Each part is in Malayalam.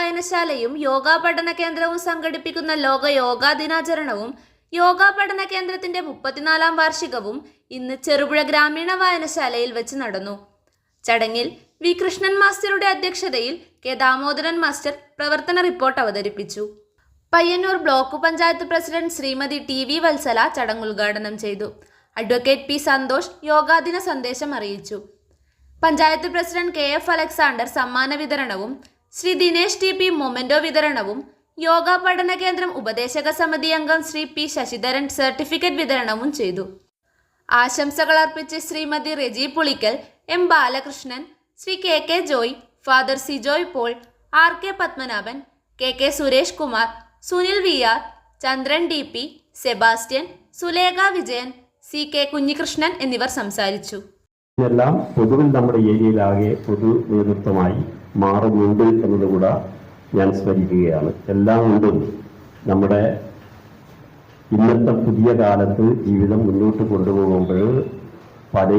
വായനശാലയും യോഗാ പഠന കേന്ദ്രവും സംഘടിപ്പിക്കുന്ന ലോക യോഗാ ദിനാചരണവും യോഗാ പഠന കേന്ദ്രത്തിന്റെ 34ാം വാർഷികവും ഇന്ന് ചെറുപുഴ ഗ്രാമീണ വായനശാലയിൽ വെച്ച് നടന്നു. ചടങ്ങിൽ വി കൃഷ്ണൻ മാസ്റ്ററുടെ അധ്യക്ഷതയിൽ കെ ദാമോദരൻ മാസ്റ്റർ പ്രവർത്തന റിപ്പോർട്ട് അവതരിപ്പിച്ചു. Payyanur block panchayat president Shrimati T V. Valsala ചടങ്ങ് ഉദ്ഘാടനം ചെയ്തു. Advocate P. സന്തോഷ് യോഗാദിന സന്ദേശം അറിയിച്ചു. പഞ്ചായത്ത് പ്രസിഡന്റ് കെ.എഫ്. അലക്സാണ്ടർ സമ്മാന വിതരണവും ശ്രീ ദിനേശ് ടി.പി. മൊമെന്റോ വിതരണവും യോഗാ പഠന കേന്ദ്രം ഉപദേശക സമിതി അംഗം ശ്രീ പി. ശശിധരൻ സർട്ടിഫിക്കറ്റ് വിതരണവും ചെയ്തു. ആശംസകൾ അർപ്പിച്ച് Shrimati Reji Pulickal, M. Balakrishnan, Shri K. K. Joy, father Sijoy Paul, R. K. Padmanabhan, K. K. Suresh Kumar, Sunil V. R, Chandran T. P, Sebastian, Sulekha Vijayan, C. K. Kunhikrishnan എന്നിവർ സംസാരിച്ചു. ഇതെല്ലാം പൊതുവിൽ നമ്മുടെ ഏരിയയിലാകെ പൊതു നേതൃത്വമായി മാറുന്നുണ്ട് എന്നതുകൂടെ ഞാൻ സ്മരിക്കുകയാണ്. എല്ലാം കൊണ്ടും നമ്മുടെ ഇന്നത്തെ പുതിയ കാലത്ത് ജീവിതം മുന്നോട്ട് കൊണ്ടുപോകുമ്പോൾ പല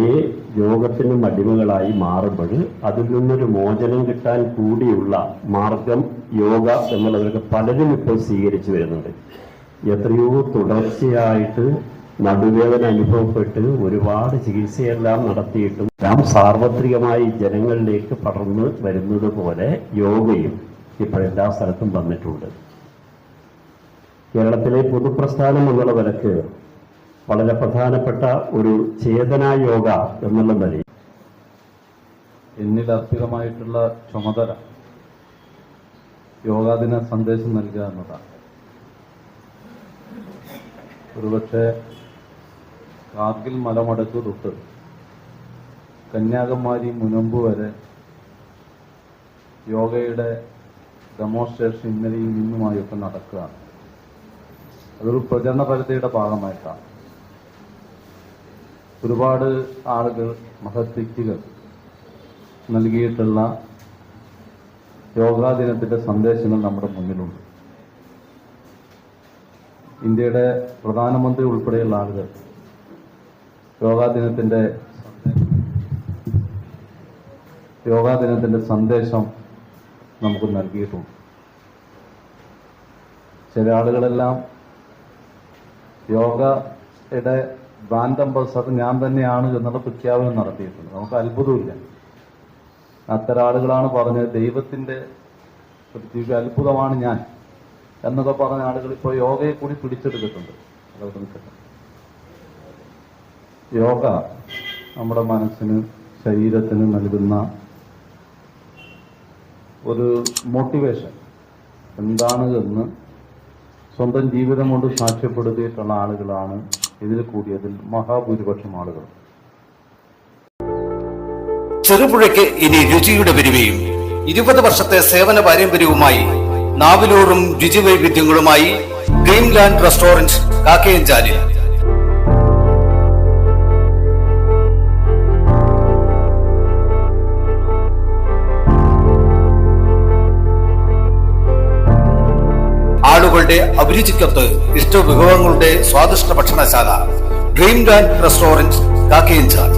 രോഗത്തിനും അടിമകളായി മാറുമ്പോൾ അതിൽ നിന്നൊരു മോചനം കിട്ടാൻ കൂടിയുള്ള മാർഗം യോഗ എന്നുള്ളതൊക്കെ പലരും ഇപ്പോൾ സ്വീകരിച്ചു വരുന്നുണ്ട്. എത്രയോ തുടർച്ചയായിട്ട് നടുവേദന അനുഭവപ്പെട്ട് ഒരുപാട് ചികിത്സയെല്ലാം നടത്തിയിട്ടും സാർവത്രികമായി ജനങ്ങളിലേക്ക് പടർന്നു വരുന്നത് പോലെ യോഗയും ഇപ്പോഴെല്ലാ സ്ഥലത്തും വന്നിട്ടുണ്ട്. കേരളത്തിലെ പൊതുപ്രസ്ഥാനം എന്നുള്ള നിലക്ക് വളരെ പ്രധാനപ്പെട്ട ഒരു ചേതനാ യോഗ എന്നുള്ള നിലയിൽ എന്നിൽ അർപ്പിതമായിട്ടുള്ള ചുമതല യോഗാദിന സന്ദേശം നൽകുക എന്നതാണ്. ഒരുപക്ഷെ കാർഗിൽ മലമടക്ക് തൊട്ട് കന്യാകുമാരി മുനമ്പ് വരെ യോഗയുടെ ഡെമോൺസ്ട്രേഷൻ ഇന്നലെയും ഇന്നുമായൊക്കെ നടക്കുകയാണ്. അതൊരു പ്രചരണ പരതയുടെ ഭാഗമായിട്ടാണ്. ഒരുപാട് ആളുകൾ, മഹത് വ്യക്തികൾ നൽകിയിട്ടുള്ള യോഗാദിനത്തിന്റെ സന്ദേശങ്ങൾ നമ്മുടെ മുന്നിലുണ്ട്. ഇന്ത്യയുടെ പ്രധാനമന്ത്രി ഉൾപ്പെടെയുള്ള ആളുകൾ യോഗാദിനത്തിന്റെ സന്ദേശം നമുക്ക് നൽകിയിട്ടുണ്ട്. ചില ആളുകളെല്ലാം യോഗയുടെ ബ്രാൻഡ് അംബാസഡർ ഞാൻ തന്നെയാണ് എന്നുള്ള പ്രഖ്യാപനം നടത്തിയിട്ടുണ്ട്. നമുക്ക് അത്ഭുതമില്ല. അത്തരം ആളുകളാണ് പറഞ്ഞത് ദൈവത്തിന്റെ ഒരു അത്ഭുതമാണ് ഞാൻ എന്നൊക്കെ പറഞ്ഞ ആളുകൾ ഇപ്പോൾ യോഗയെ കൂടി പിടിച്ചെടുത്തിട്ടുണ്ട്. അതൊക്കെ നിൽക്കട്ടെ. യോഗ നമ്മുടെ മനസ്സിന്, ശരീരത്തിന് നൽകുന്ന ഒരു മോട്ടിവേഷൻ എന്താണ് എന്ന് സ്വന്തം ജീവിതം കൊണ്ട് സാക്ഷ്യപ്പെടുത്തിയിട്ടുള്ള ആളുകളാണ് ഇതിൽ കൂടിയതിൽ മഹാഭൂരിപക്ഷം ആളുകൾ. ചെറുപുഴയ്ക്ക് ഇനി രുചിയുടെ വരുകയും 20 വർഷത്തെ സേവന പാരമ്പര്യവുമായി നാവിലൂറും രുചിവൈവിധ്യങ്ങളുമായി ഡ്രീംലാൻഡ് റെസ്റ്റോറന്റ് കാക്കയഞ്ചാലിൽ. ആളുകളുടെ അഭിരുചിക്കൊത്ത് ഇഷ്ടവിഭവങ്ങളുടെ സ്വാദിഷ്ട ഭക്ഷണശാല ഡ്രീംലാൻഡ് റെസ്റ്റോറന്റ് കാക്കയഞ്ചാൽ.